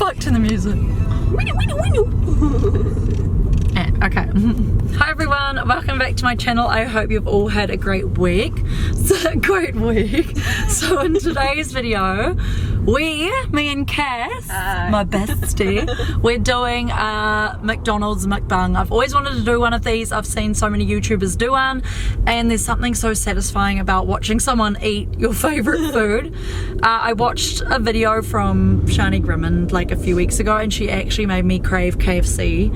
fuck to the music. Okay. Hi everyone, welcome back to my channel. I hope you've all had a great week. So in today's video, me and Cass, my bestie, we're doing a McDonald's mukbang. I've always wanted to do one of these. I've seen so many YouTubers do one, and there's something so satisfying about watching someone eat your favorite food. I watched a video from Shani Grimond like a few weeks ago, and she actually made me crave KFC,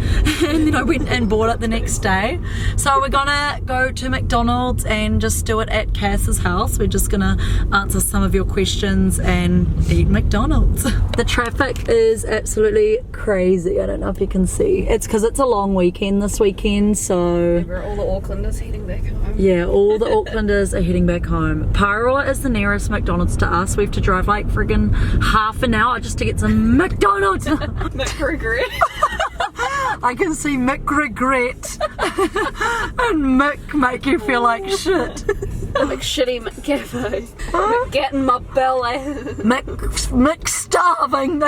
and then I went and bought it the next day. So we're gonna go to McDonald's and just do it at Cass's house. We're just gonna answer some of your questions and eat McDonald's. The traffic is absolutely crazy. I don't know if you can see. It's because it's a long weekend this weekend, so yeah, all the Aucklanders heading back home. Yeah, all the Aucklanders are heading back home. Paroa is the nearest McDonald's to us. We have to drive like friggin' half an hour just to get some McDonald's. McRegret. I can see Mick regret and Mick make you feel like shit. McShitty McCafe. McGetting my belly. Mick starving.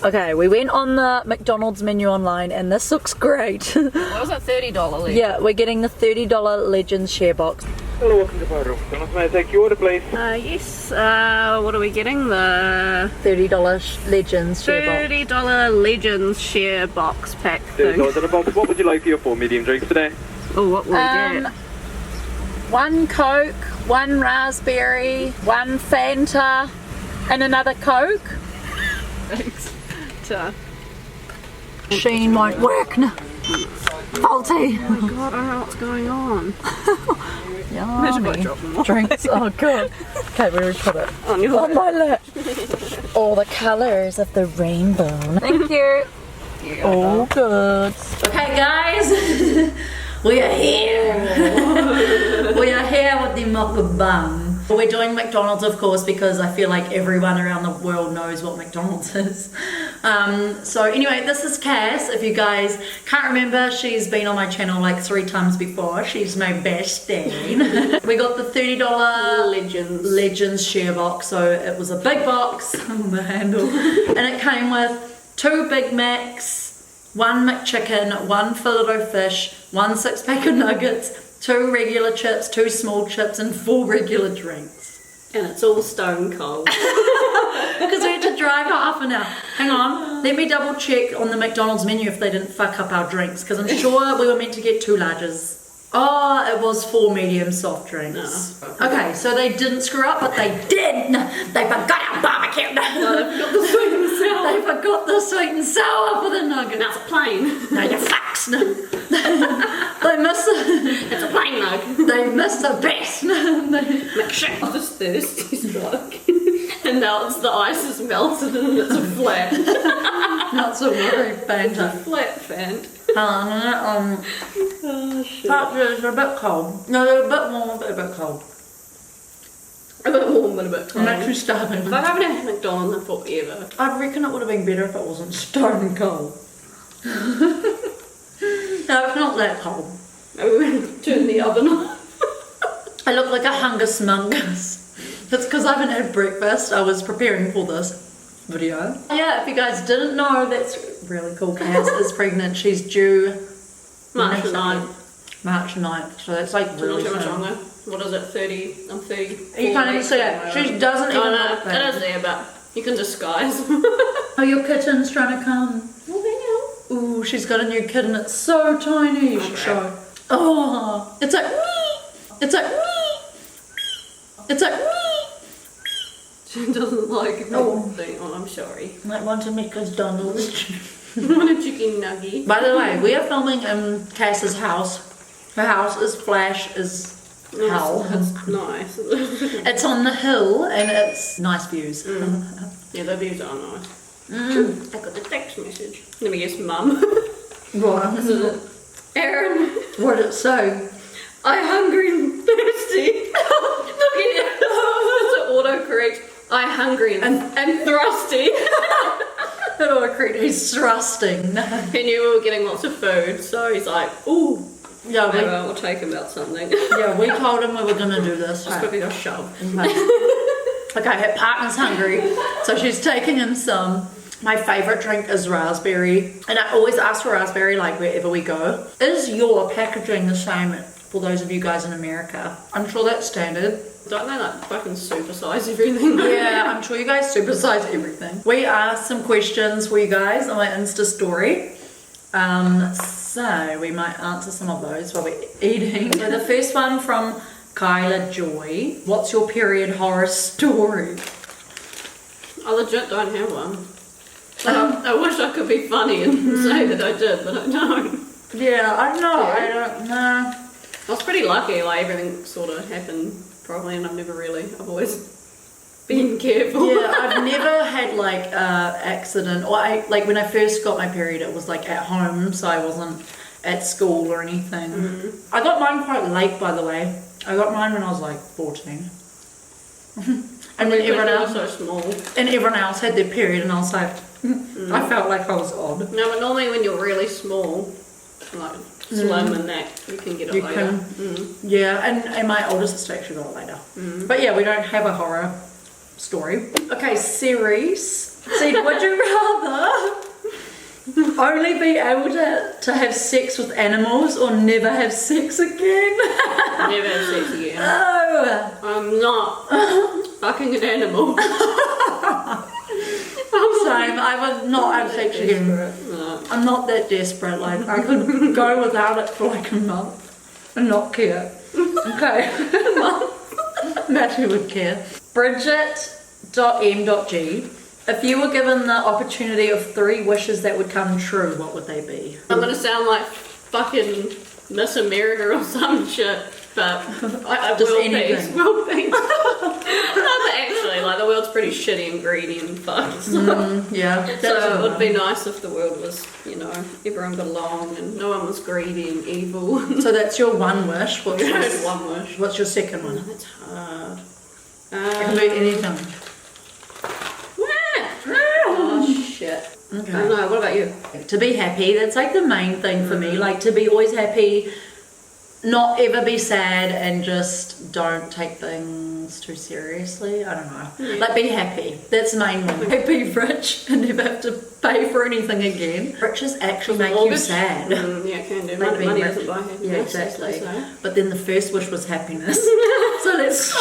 Okay, we went on the McDonald's menu online and this looks great. What was that, $30 Legend? Yeah, we're getting the $30 Legends share box. Hello, welcome to Pyro McDonald's. May I take your order, please? Yes. What are we getting? The $30 Legends share box. $30 Legends share box pack thing. $30 in a box. What would you like for your 4 medium drinks today? Oh, what will we get? One Coke, one raspberry, one Fanta, and another Coke. Thanks. Machine won't work. No. Faulty. Oh my god, I don't know what's going on. Yummy. Drinks. Oh god. Okay, where we put it? On my lap. All the colours of the rainbow. Thank you. All good. Okay guys, we are here. We are here with the mukbang. We're doing McDonald's, of course, because I feel like everyone around the world knows what McDonald's is. So anyway, this is Cass. If you guys can't remember, she's been on my channel like 3 times before. She's my bestie. We got the $30 Legends share box. So it was a big box, the handle, and it came with 2 Big Macs, 1 McChicken, 1 fillet fish, 1 6-pack of nuggets, 2 regular chips, 2 small chips, and 4 regular drinks. And it's all stone cold. Because we had to drive half an hour. Hang on, let me double check on the McDonald's menu if they didn't fuck up our drinks, because I'm sure we were meant to get 2 larges. Oh, it was 4 medium soft drinks. No. Okay, so they didn't screw up, but they did. They forgot our barbecue. No, they forgot the sweet and sour. They forgot the sweet and sour for the nuggets. Now it's plain. No, you fucks. They missed it. It's a plain nug. They missed the best. McShit. I was thirsty as fuck. And now it's the ice is melted and it's a flat. Not so worry, Fanta. Flat Fant. Oh shit. They're a bit cold. No, they're a bit warm, but a bit cold. A bit warm, but a bit cold. I'm actually starving. I haven't had McDonald's in forever. I reckon it would have been better if it wasn't stone cold. No, it's not that cold. Maybe we went to turn the oven on. I look like a hungus mungus. That's because I haven't had breakfast. I was preparing for this video. Yeah, if you guys didn't know, that's really cool. Cass is pregnant. She's due March 9th. March 9th. So that's like really not too much soon. longer. What is it? 30? I'm 30. You can't even see it. She doesn't even look it is there, but you can disguise. Oh, your kitten's trying to come. Ooh, she's got a new kitten. It's so tiny. You should show. Oh, it's like me. It's like me. It's like me. She doesn't like it. Oh, I'm sorry. Might want to make McDonald's. Want a chicken nugget? By the way, we are filming in Cass's house. Her house is flash as hell. It's nice. It's on the hill and it's nice views. Yeah, the views are nice. I got the text message. Let me guess, Mum. What? Aaron. What did it say? I'm hungry and thirsty. Look at it. It's autocorrect. I'm hungry and thrusty. It autocorrect. He's thrusting. He knew we were getting lots of food, so he's like, ooh. Yeah, maybe we'll take him out something. Yeah, we told him we were going to do this. Just quickly a shove. Okay, her partner's hungry, so she's taking him some. My favourite drink is raspberry, and I always ask for raspberry like wherever we go. Is your packaging the same for those of you guys in America? I'm sure that's standard. Don't they like fucking supersize everything? Yeah, I'm sure you guys supersize everything. We asked some questions for you guys on my Insta story. So we might answer some of those while we're eating. So the first one from Kyla Joy. What's your period horror story? I legit don't have one. I wish I could be funny and say that I did, but I don't. Yeah, I don't know. Yeah. I don't know. I was pretty lucky, like everything sort of happened probably, and I've always been careful. Yeah, I've never had like accident, or like when I first got my period it was like at home, so I wasn't at school or anything. I got mine quite late, by the way. I got mine when I was like 14. And then everyone else so small. And everyone else had their period and I was like I felt like I was odd. No, but normally when you're really small, like slim and that, you can get it later. Yeah, and my older sister actually got it later. But yeah, we don't have a horror story. Okay, series. See, would you rather only be able to have sex with animals or never have sex again? Never have sex again. Oh. I'm not fucking an animal. Same, I would not have sex again. No. I'm not that desperate, like I could go without it for like a month and not care. Okay. Matthew would care. Bridget.m.g. If you were given the opportunity of 3 wishes that would come true, what would they be? I'm gonna sound like fucking Miss America or some shit, but Just world anything. peace. World peace. No, but actually, like the world's pretty shitty and greedy and fucked. So, Yeah. so it would be nice if the world was, you know, everyone got along and no one was greedy and evil. So that's your one wish. What's your, One wish. what's your second one? That's hard. It can be anything. Oh shit. Okay. I don't know, what about you? To be happy, that's like the main thing for me. Like to be always happy, not ever be sad, and just don't take things too seriously. I don't know. Like be happy. That's the main one. Be rich and never have to pay for anything again. Riches actually make you sad. Yeah, it can do. Like being Money rich. doesn't buy happiness. Yeah, exactly. So. But then the first wish was happiness. So let's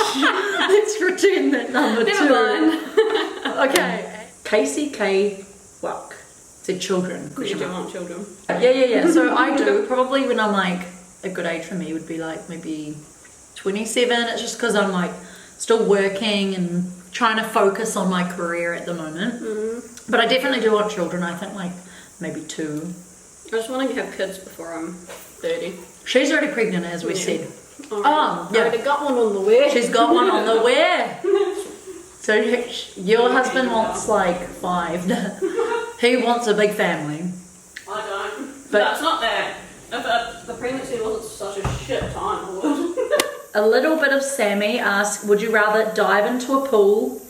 pretend that number Never 2. mind. Okay. Casey K. Wuck said children. You do want children. Yeah. So I do. Probably when I'm like, a good age for me would be like maybe 27. It's just because I'm like still working and trying to focus on my career at the moment. But I definitely do want children. I think like maybe 2. I just want to have kids before I'm 30. She's already pregnant, as we said. I already got one on the way. She's got one on the way. So your husband wants like 5. He wants a big family. I don't. But it's not that. If the pregnancy wasn't such a shit time, I would. a little bit of Sammy asks, would you rather dive into a pool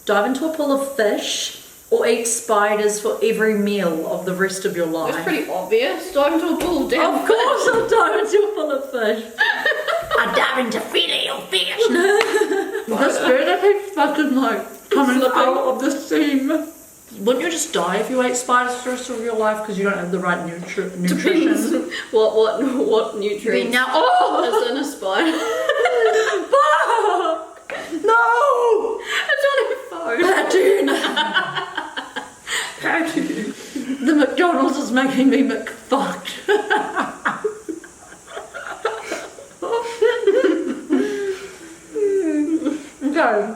of fish, or eat spiders for every meal of the rest of your life? It's pretty obvious. Dive into a pool, damn. Of course I'll dive into a pool of fish. I dive into filet of fish. The spider keeps fucking like coming out of the seam. Wouldn't you just die if you ate spiders for the rest of your life because you don't have the right nutrition? What nutrients is in a spider? Fuck! No! It's on her phone. Pattern. The McDonald's is making me McFucked. Okay.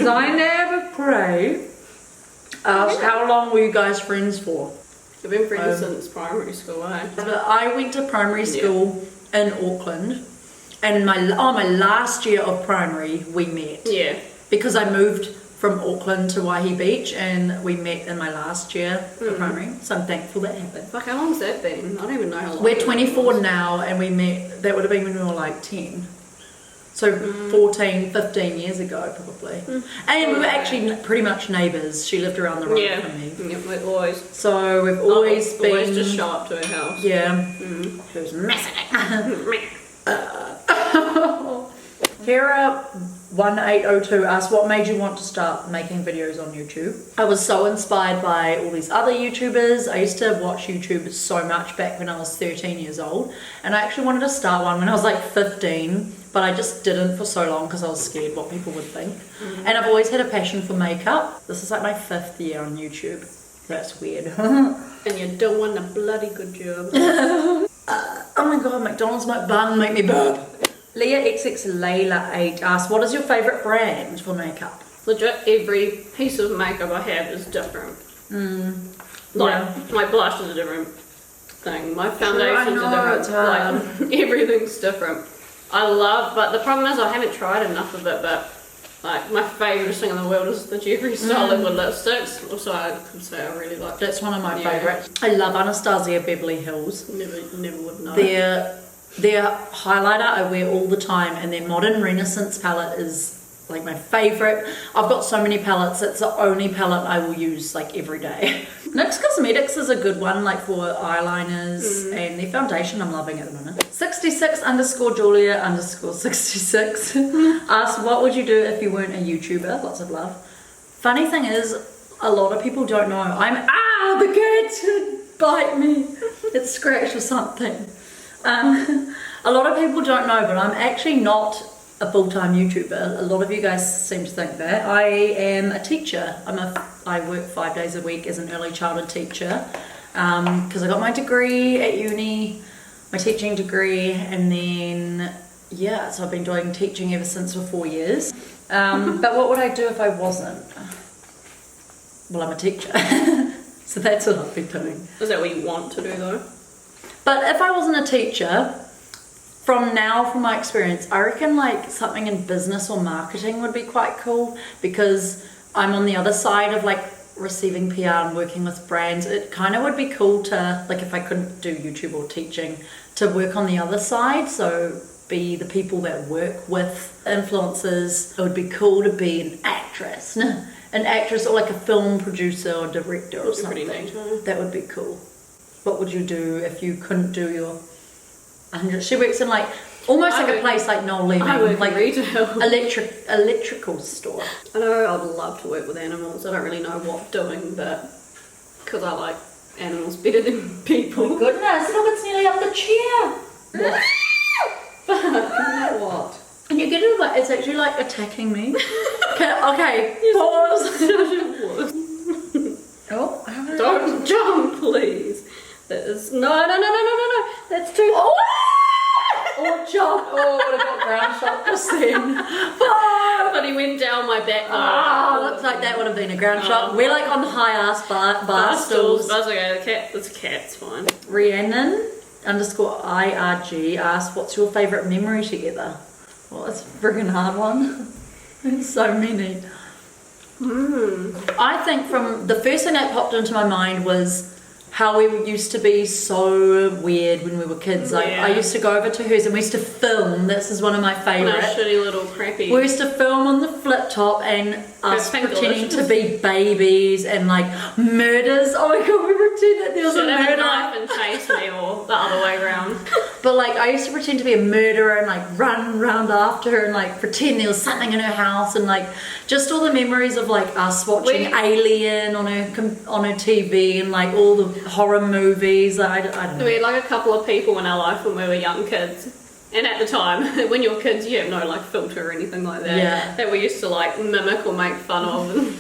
Zainab Prey asked, how long were you guys friends for? We've been friends since primary school, eh? But I went to primary school in Auckland, and my last year of primary we met. Yeah. Because I moved from Auckland to Waihi Beach, and we met in my last year of primary. So I'm thankful that happened. Fuck, how long's that been? I don't even know how long. We're 24 now, and we met. That would have been when we were like 10. So 14, 15 years ago, probably. And we were actually pretty much neighbours. She lived around the road from me. Yeah, we've always. So we've always been. Always just show up to her house. Yeah. She was messing it. Kara 1802 asks, what made you want to start making videos on YouTube? I was so inspired by all these other YouTubers. I used to watch YouTube so much back when I was 13 years old, and I actually wanted to start one when I was like 15, but I just didn't for so long because I was scared what people would think. And I've always had a passion for makeup. This is like my 5th year on YouTube. That's weird. And you're doing a bloody good job. Oh my god, McDonald's MUKBANG make me burp. Leah XX Layla 8 asks, what is your favourite brand for makeup? Legit, every piece of makeup I have is different. Like, my blush is a different thing. My foundations are different. Like, everything's different. I love, but the problem is I haven't tried enough of it, but like, my favourite thing in the world is the Jeffree Star liquid lipsticks. Also, I could say I really like That's one of my favourites. I love Anastasia Beverly Hills. Never would know. Their highlighter I wear all the time, and their Modern Renaissance palette is like my favourite. I've got so many palettes, it's the only palette I will use like every day. NYX Cosmetics is a good one, like for eyeliners, and their foundation I'm loving at the moment. 66_Julia_66 asks, what would you do if you weren't a YouTuber? Lots of love. Funny thing is, a lot of people don't know. The cat bite me. It's scratched or something. A lot of people don't know, but I'm actually not a full-time YouTuber. A lot of you guys seem to think that. I am a teacher. I work 5 days a week as an early childhood teacher because I got my degree at uni, my teaching degree, and then so I've been doing teaching ever since for 4 years. But what would I do if I wasn't? Well, I'm a teacher. So that's what I've been doing. Is that what you want to do though? But if I wasn't a teacher, from my experience, I reckon like something in business or marketing would be quite cool, because I'm on the other side of like receiving PR and working with brands. It kind of would be cool to, like, if I couldn't do YouTube or teaching, to work on the other side, so be the people that work with influencers. It would be cool to be an actress or like a film producer or director or something. That would be cool. What would you do if you couldn't do your 100? She works in like almost like a place like Noel Levy, like retail, electrical store. I know I'd love to work with animals. I don't really know what doing, but because I like animals better than people. Oh goodness, look, it's nearly up the chair. What? And you get it, like it's actually like attacking me. Okay, pause. Oh, don't jump, please. That is no. That's too. Oh, jump! Oh, I would have got ground shot just then. But he went down my back. Looks like that would have been a ground shot. We're like on high ass bar stools. That's okay. The cat's fine. Rhiannon_IRG asks, what's your favourite memory together? Well, that's a friggin' hard one. There's so many. I think from the first thing that popped into my mind was how we used to be so weird when we were kids. Like, I used to go over to hers and we used to film. This is one of my favourite. Shitty little crappy. We used to film on the flip top and us pretending to be babies and like murders. Oh my god, we pretended there was a murder. Knife and chase me, or the other way around. But like I used to pretend to be a murderer and like run around after her and like pretend there was something in her house, and like just all the memories of like us watching Alien on her TV and like all the horror movies. I don't know. We had like a couple of people in our life when we were young kids, and at the time when you're kids you have no like filter or anything like that, that we used to like mimic or make fun of, and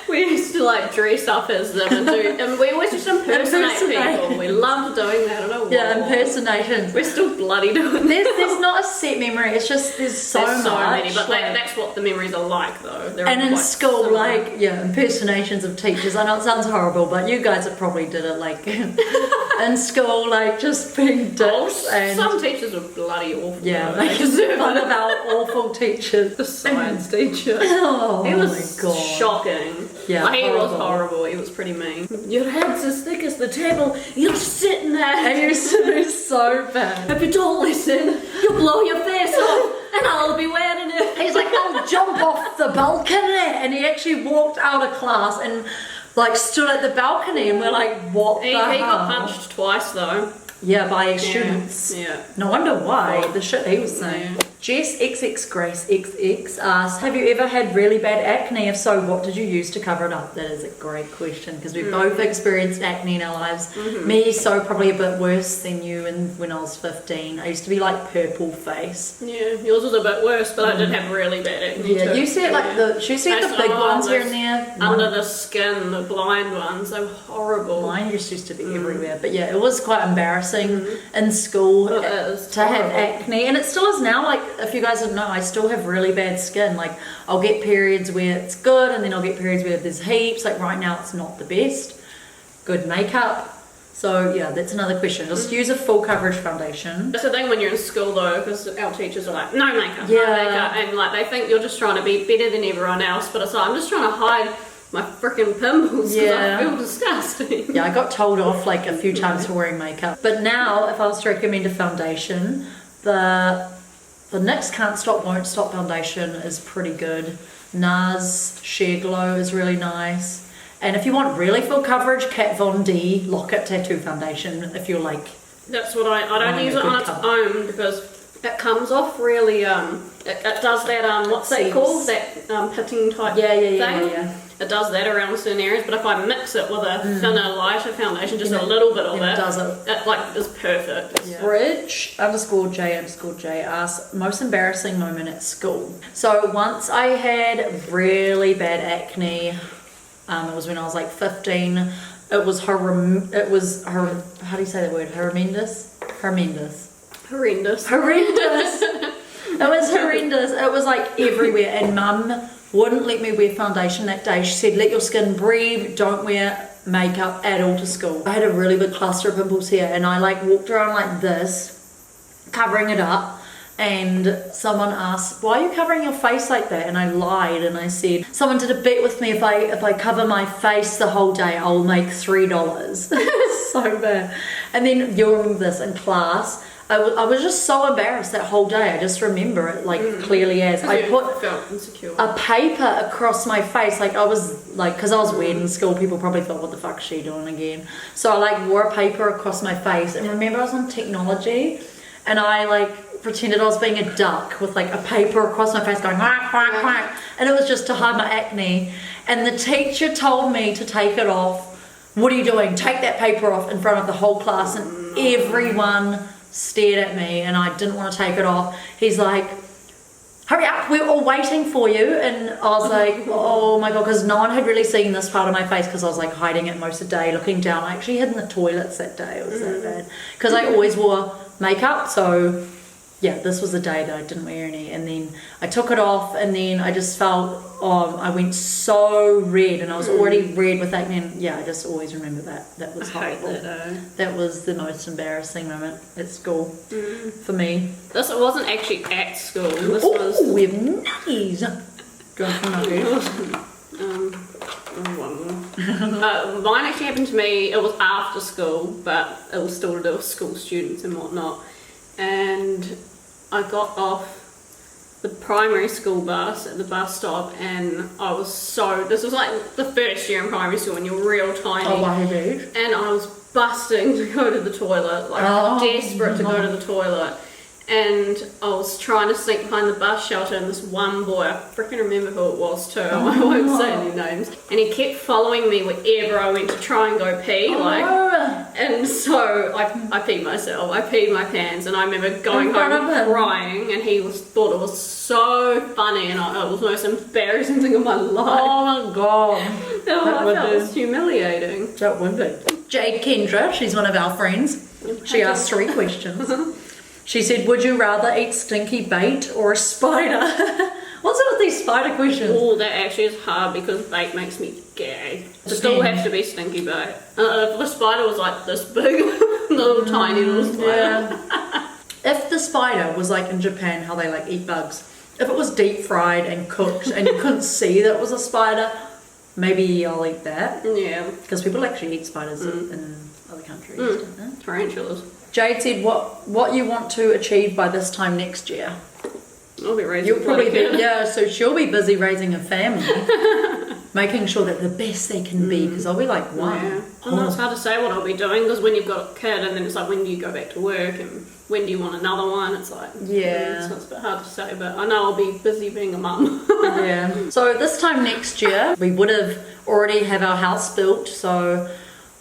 we used to like dress up as them and we always just impersonate people. We loved doing that. I don't know why. Impersonations. We're still bloody doing that. There's not a set memory, it's just there's so many, but that's what the memories are like though. And in school similar. Like impersonations of teachers. I know it sounds horrible, but you guys have probably did it like in school, like just being dicks. And some teachers are bloody awful. Yeah, they deserve one of our awful teachers. The science teacher. He was shocking. Yeah, like, he was horrible. He was pretty mean. Your head's as thick as the table. You're sitting there. And he used to do so bad. If you don't listen, you'll blow your face off, and I'll be wearing it. He's like, I'll jump off the balcony, and he actually walked out of class and like stood at the balcony, and we're like, what the hell? He got punched twice though. Yeah, by students. Yeah. No wonder why. The shit he was saying. Yeah. Jess XX Grace XX asks, have you ever had really bad acne? If so, what did you use to cover it up? That is a great question because we've both experienced acne in our lives. Me, so probably a bit worse than you when I was 15. I used to be like purple face. Yeah, yours was a bit worse, but I did have really bad acne Yeah, too. you see it like she see the big ones here and there. Under the skin, the blind ones, they were horrible. Mine used to be everywhere, but yeah, it was quite embarrassing in school to have acne, and it still is now. Like, if you guys don't know, I still have really bad skin. Like, I'll get periods where it's good, and then I'll get periods where there's heaps. Like right now, it's not the best. Good makeup. So yeah, that's another question. Just use a full coverage foundation. That's the thing when you're in school though, because our teachers are like, no makeup, no makeup, and like they think you're just trying to be better than everyone else, but it's like, I'm just trying to hide my freaking pimples because I feel disgusting. Yeah, I got told off like a few times for wearing makeup. But now, if I was to recommend a foundation, the NYX Can't Stop Won't Stop foundation is pretty good. NARS Sheer Glow is really nice. And if you want really full coverage, Kat Von D Locket Tattoo Foundation, if you're like... That's what I don't use it on its own because it comes off really, it does that, what's that called? That pitting type thing. Yeah. It does that around certain areas, but if I mix it with a thinner, lighter foundation, just a little bit of it like is perfect. Yeah. Bridge_J_J asks, most embarrassing moment at school. So once I had really bad acne, it was when I was like 15. It was how do you say that word? Horrendous. It was horrendous. It was like everywhere, and Mum wouldn't let me wear foundation that day. She said, let your skin breathe, don't wear makeup at all to school. I had a really big cluster of pimples here, and I like walked around like this, covering it up, and someone asked, why are you covering your face like that? And I lied, and I said, someone did a bet with me, if I cover my face the whole day, I'll make $3. So bad. And then you'll remember this in class, I was just so embarrassed that whole day. I just remember it like clearly as I felt insecure. A paper across my face. Like I was like, because I was weird in school, people probably thought, what the fuck is she doing again? So I like wore a paper across my face. And remember I was on technology and I like pretended I was being a duck with like a paper across my face going quack, quack, quack. And it was just to hide my acne. And the teacher told me to take it off. What are you doing? Take that paper off in front of the whole class. And everyone stared at me and I didn't want to take it off. He's like, hurry up, we're all waiting for you. And I was like, oh my god, because no one had really seen this part of my face because I was like hiding it most of the day, looking down. I actually hid in the toilets that day. It was that bad because I always wore makeup. So yeah, this was the day that I didn't wear any, and then I took it off, and then I just felt, I went so red, and I was already red with acne, and yeah, I just always remember that was horrible. That was the most embarrassing moment at school for me. This wasn't actually at school. This was. We have nutties. Go for nutties. Mine actually happened to me. It was after school, but it was still to do with school students and whatnot. And I got off the primary school bus at the bus stop, and I was this was like the first year in primary school, and you're real tiny. Oh, wow, dude. And I was busting to go to the toilet, like desperate to go to the toilet. And I was trying to sneak behind the bus shelter, and this one boy, I freaking remember who it was too, I won't say any names, and he kept following me wherever I went to try and go pee, and so I peed myself, I peed my pants, and I remember going home crying, and he thought it was so funny, and it was the most embarrassing thing of my life. Oh my god. I felt it was humiliating. That would be. Jade Kendra, she's one of our friends, she asked 3 questions. She said, would you rather eat stinky bait or a spider? What's it with these spider questions? Oh, that actually is hard because bait makes me gag. It still has to be stinky bait. If the spider was like this big, tiny little spider. Yeah. If the spider was like in Japan, how they like eat bugs, if it was deep fried and cooked and you couldn't see that it was a spider, maybe I'll eat that. Yeah. Because people actually eat spiders in other countries, don't they? Tarantulas. Jade said, what you want to achieve by this time next year? I'll be raising You'll probably be, so she'll be busy raising a family. making sure that the best they can be, because I'll be like, wow. Yeah. I know it's hard to say what I'll be doing, because when you've got a kid and then it's like, when do you go back to work and when do you want another one? It's like, yeah. So it's a bit hard to say, but I know I'll be busy being a mum. Yeah. So this time next year, we would have already have our house built, so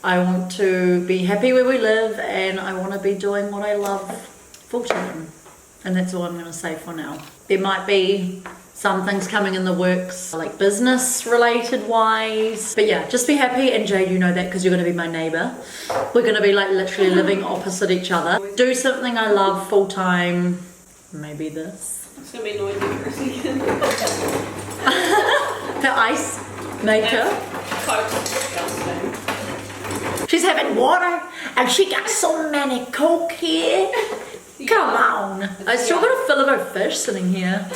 I want to be happy where we live and I want to be doing what I love full time. And that's all I'm going to say for now. There might be some things coming in the works, like business related wise. But yeah, just be happy. And Jade, you know that because you're going to be my neighbour. We're going to be like literally living opposite each other. Do something I love full time. Maybe this. It's going to be noisy for a second. Her ice maker. Coke's disgusting. She's having water and she got so many Coke here. Come on. I still got a fillet of fish sitting here.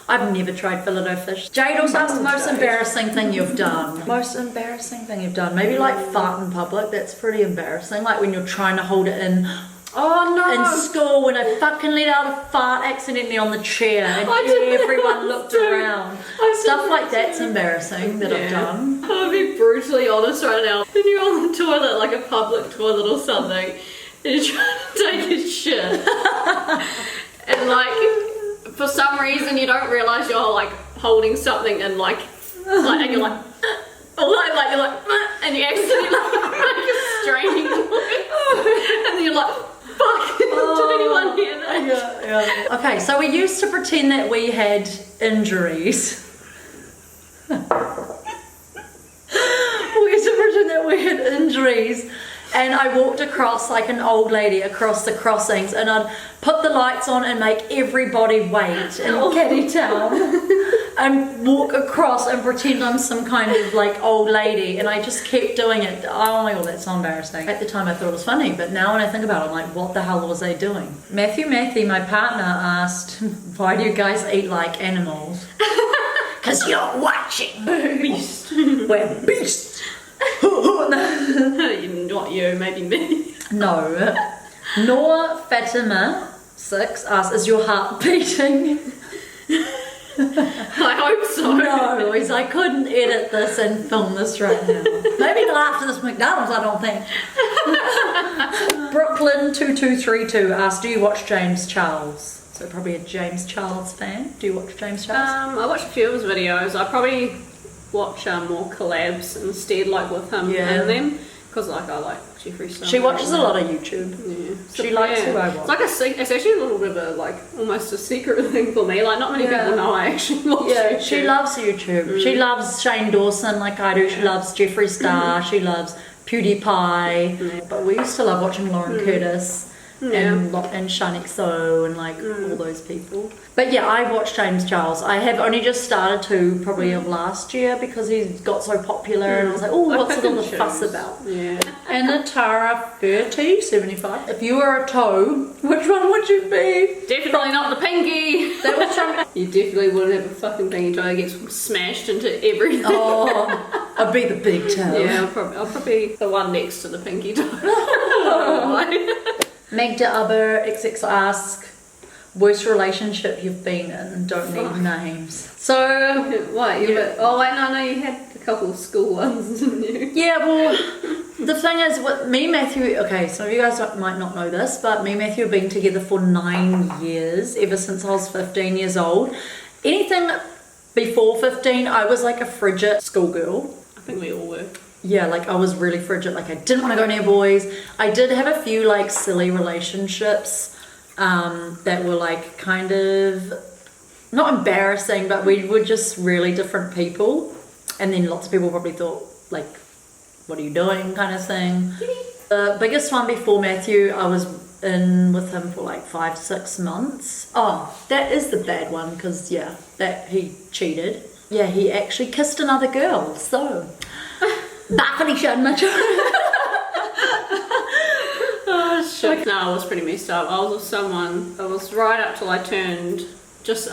I've never tried fillet of fish. Jade, what's the most embarrassing thing you've done? Most embarrassing thing you've done? Maybe like fart in public. That's pretty embarrassing. Like when you're trying to hold it in. Oh no! In school when I fucking let out a fart accidentally on the chair and everyone looked around. Stuff like that's embarrassing that I've done. I'll be brutally honest right now. When you're on the toilet, like a public toilet or something, and you're trying to take a shit, and like for some reason you don't realise you're like holding something and like and you're like you're like and you accidentally like a straining noise, and then you're like, fuck, did anyone hear that? Yeah. Okay, so we used to pretend that we had injuries. We used to pretend that we had injuries. And I walked across like an old lady across the crossings, and I'd put the lights on and make everybody wait in Caddy Town and walk across and pretend I'm some kind of like old lady, and I just kept doing it. Oh my god, that's so embarrassing. At the time I thought it was funny, but now when I think about it, I'm like, what the hell was I doing? Matthew, my partner, asked, why do you guys eat like animals? Because you're watching. Beast. We're beasts. Not you, maybe me. No. Nor Fatima 6 asks, is your heart beating? I hope so. No, Louise, I couldn't edit this and film this right now. Maybe till after this McDonald's, I don't think. Brooklyn2232 asks, do you watch James Charles? So probably a James Charles fan. Do you watch James Charles? I watched a few of his videos. I probably watch more collabs instead, like with him and them, because like I like Jeffree Star. She watches a lot of YouTube. Yeah. She likes who I watch. It's like it's actually a little bit of a like almost a secret thing for me. Like not many people know I actually watch YouTube. She loves YouTube. She loves Shane Dawson like I do. She loves Jeffree Star. She loves PewDiePie. But we used to love watching Lauren Curtis. And Shanique So and like all those people. But yeah, I watched James Charles. I have only just started to probably of last year because he got so popular and I was like, oh, what's it all the fuss about? Yeah. And Natara 3075. If you were a toe, which one would you be? Definitely not the pinky. That was from You definitely wouldn't have a fucking pinky toe that gets smashed into everything. Oh, I'd be the big toe. Yeah, I'll probably be the one next to the pinky toe. Magda Aber XX asks, worst relationship you've been in? Don't need names. So what? You had a couple of school ones, didn't you? yeah, well, the thing is, with me and Matthew. Okay, so you guys might not know this, but me and Matthew have been together for 9 years, ever since I was 15 years old. Anything before 15, I was like a frigid schoolgirl. I think we all were. Yeah, like I was really frigid, like I didn't want to go near boys. I did have a few like silly relationships that were like kind of, not embarrassing, but we were just really different people. And then lots of people probably thought like, what are you doing kind of thing. The biggest one before Matthew, I was in with him for like 5-6 months. Oh, that is the bad one because yeah, that he cheated. Yeah, he actually kissed another girl, so... Bye, Alyshia and Mitchell. Oh shit. No, I was pretty messed up. I was with someone, I was right up till I turned, just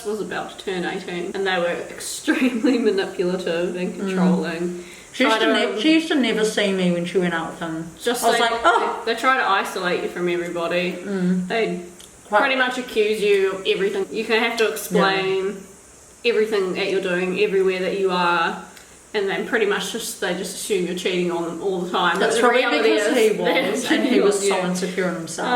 was about to turn 18, and they were extremely manipulative and controlling. She used to never see me when she went out with him. Just I was like, oh. They try to isolate you from everybody. They pretty much accuse you of everything. You have to explain everything that you're doing, everywhere that you are. and then pretty much they just assume you're cheating on them all the time. That's but probably reality because he was, and he was so yeah. insecure in himself.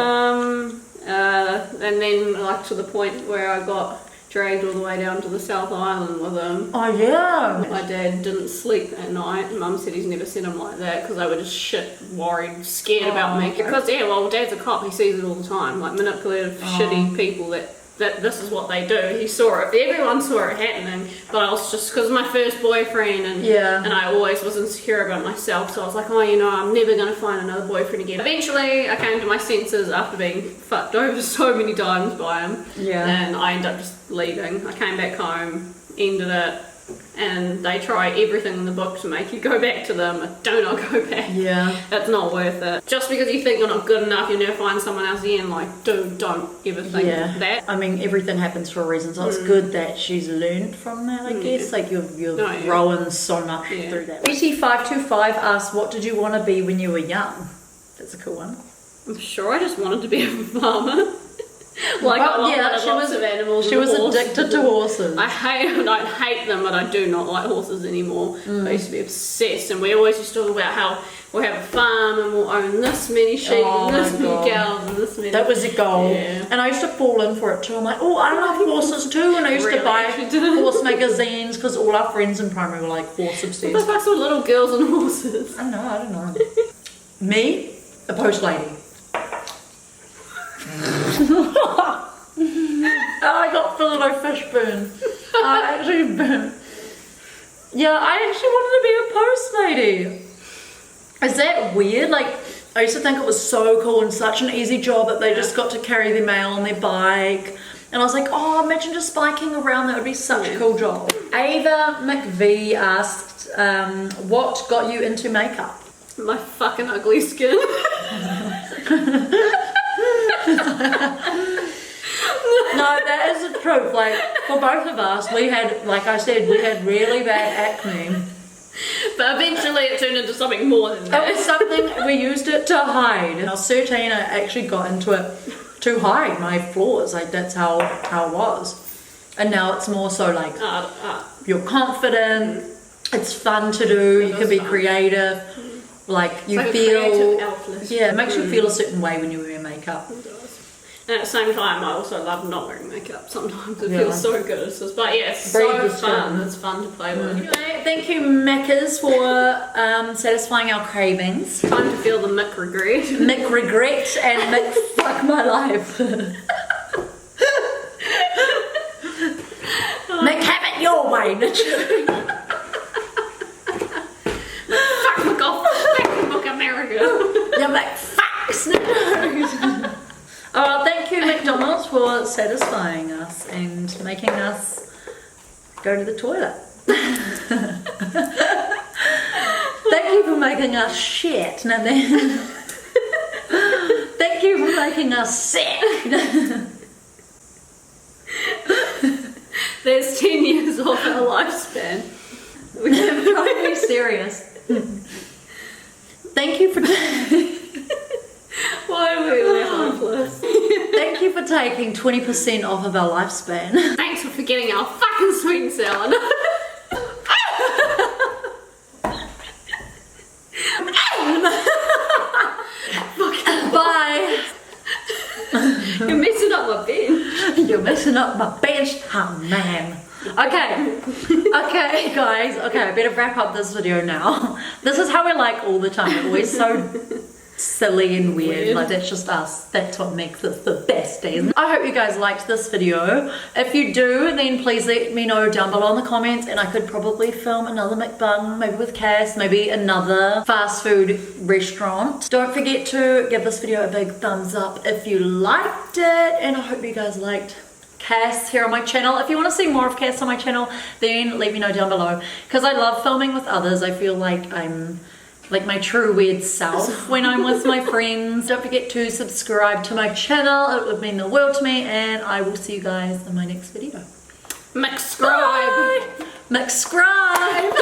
And then like to the point where I got dragged all the way down to the South Island with him. Oh yeah. My dad didn't sleep at night. Mum said he's never seen him like that because they were just shit worried, scared about me. Because yeah, well, Dad's a cop. He sees it all the time, like manipulative, shitty people that this is what they do. He saw it. Everyone saw it happening. But I was just because my first boyfriend and I always was insecure about myself. So I was like, oh, you know, I'm never gonna find another boyfriend again. Eventually, I came to my senses after being fucked over so many times by him. Yeah. And I ended up just leaving. I came back home, ended it, and they try everything in the book to make you go back to them. Do not go back. Yeah. It's not worth it. Just because you think you're not good enough, you'll never find someone else again. Like, don't ever think that. I mean, everything happens for a reason, so it's good that she's learned from that, I guess. Like, you're growing so much through that. BT525 asks, what did you want to be when you were young? That's a cool one. I'm sure I just wanted to be a farmer. Like she was of animals. She was addicted to horses. I don't hate them, but I do not like horses anymore. I used to be obsessed, and we always used to talk about how we'll have a farm and we'll own this many sheep and this many cows and this many. That was the goal, and I used to fall in for it too. I'm like, oh, I love horses too, and I used to buy horse magazines because all our friends in primary were like horse obsessed. What the fuck's with little girls and horses? I don't know. Me, a post lady. I got Fillet fish burn. I actually burned. Yeah, I actually wanted to be a post lady. Is that weird? Like, I used to think it was so cool and such an easy job that they just got to carry their mail on their bike. And I was like, oh, imagine just biking around. That would be such a cool job. Ava McVie asked, what got you into makeup? My fucking ugly skin. No, that is the truth. Like, for both of us, we had, like I said, we had really bad acne. But eventually it turned into something more than that. It was something, we used it to hide. When I was 13, I actually got into it to hide my flaws. Like, that's how it was. And now it's more so like, you're confident, it's fun to do, you can be creative. Like, you feel, it makes you feel a certain way when you wear makeup. And at the same time, I also love not wearing makeup sometimes. It feels so good. It's just, but yeah, it's so fun. It's fun to play with. Anyway, thank you, Mickers, for satisfying our cravings. Time to feel the Mick regret. Mick regret and Mick fuck my life. Mick, have it your way, bitch. Fuck McGoff. Fuck Book America. You're like, fucks. Thank you, McDonald's, for satisfying us and making us go to the toilet. Thank you for making us shit. No, thank you for making us sick. There's 10 years off our lifespan. We can try to be serious. Thank you for... Why are we hopeless? Thank you for taking 20% off of our lifespan. Thanks for forgetting our fucking sweet and sour. Bye. You're messing up my bench. You're messing up my bench, man. Okay, guys. Okay, I better wrap up this video now. This is how we're like all the time. We're so silly and weird. Like, that's just us. That's what makes us the best days. I hope you guys liked this video. If you do, then please let me know down below in the comments, and I could probably film another McBang, maybe with Cass, maybe another fast food restaurant. Don't forget to give this video a big thumbs up if you liked it, and I hope you guys liked Cass here on my channel. If you want to see more of Cass on my channel, then let me know down below, because I love filming with others. I feel like I'm like my true weird self when I'm with my friends. Don't forget to subscribe to my channel. It would mean the world to me, and I will see you guys in my next video. McScribe! McScribe!